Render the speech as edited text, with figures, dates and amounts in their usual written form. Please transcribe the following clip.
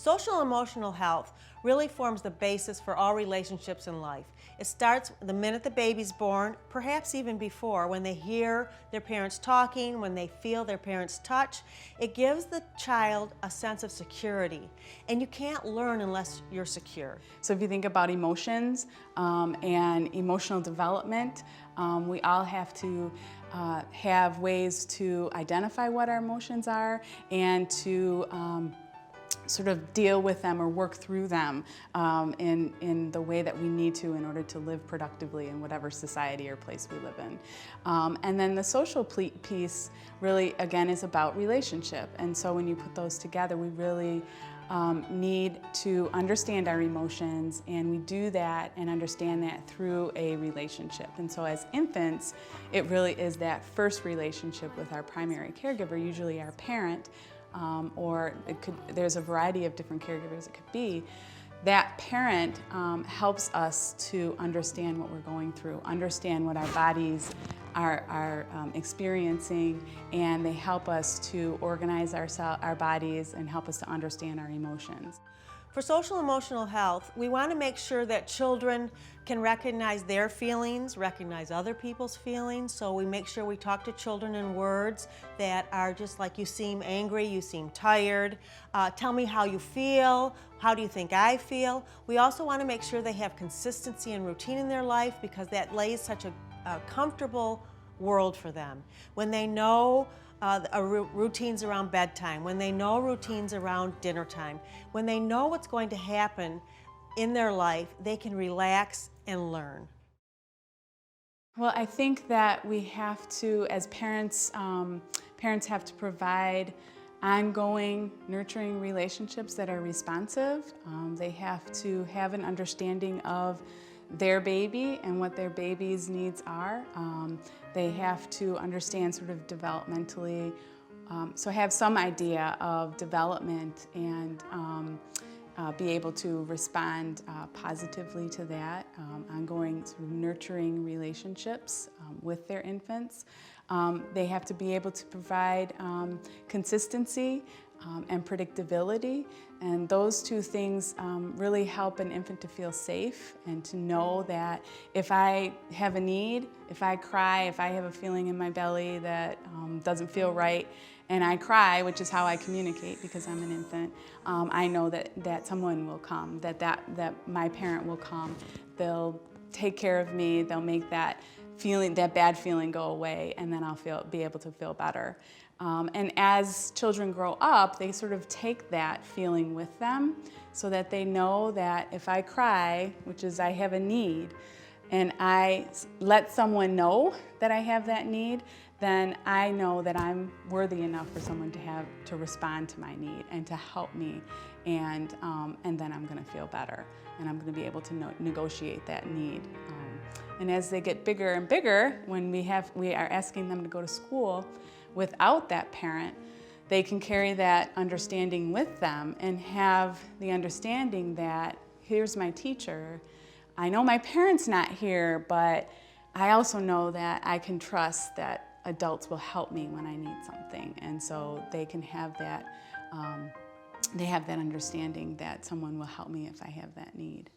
Social emotional health really forms the basis for all relationships in life. It starts the minute the baby's born, perhaps even before, when they hear their parents talking, when they feel their parents' touch. It gives the child a sense of security, and you can't learn unless you're secure. So if you think about emotions and emotional development, we all have to have ways to identify what our emotions are and to sort of deal with them or work through them in the way that we need to in order to live productively in whatever society or place we live in. And then the social piece really, again, is about relationship. And so when you put those together, we really need to understand our emotions, and we do that and understand that through a relationship. And so as infants, it really is that first relationship with our primary caregiver, usually our parent, or there's a variety of different caregivers it could be. That parent helps us to understand what we're going through, understand what our bodies are experiencing, and they help us to organize our bodies and help us to understand our emotions. For social emotional health, we want to make sure that children can recognize their feelings, recognize other people's feelings, so we make sure we talk to children in words that are just like, you seem angry, you seem tired, tell me how you feel, how do you think I feel? We also want to make sure they have consistency and routine in their life, because that lays such a comfortable world for them. When they know routines around bedtime, when they know routines around dinner time, when they know what's going to happen in their life, they can relax and learn. Well, I think that we have to, as parents, parents have to provide ongoing, nurturing relationships that are responsive. They have to have an understanding of their baby and what their baby's needs are. They have to understand sort of developmentally, so have some idea of development and be able to respond positively to that, ongoing sort of nurturing relationships with their infants. They have to be able to provide consistency and predictability, and those two things really help an infant to feel safe and to know that if I have a need, if I cry, if I have a feeling in my belly that doesn't feel right, and I cry, which is how I communicate because I'm an infant, I know that someone will come, that my parent will come. They'll take care of me, they'll make that bad feeling go away, and then I'll be able to feel better. And as children grow up, they sort of take that feeling with them so that they know that if I cry, which is I have a need, and I let someone know that I have that need, then I know that I'm worthy enough for someone to respond to my need and to help me, and then I'm going to feel better, and I'm going to be able to negotiate that need. And as they get bigger and bigger, when we are asking them to go to school without that parent, they can carry that understanding with them and have the understanding that here's my teacher. I know my parent's not here, but I also know that I can trust that adults will help me when I need something. And so they can have that, they have that understanding that someone will help me if I have that need.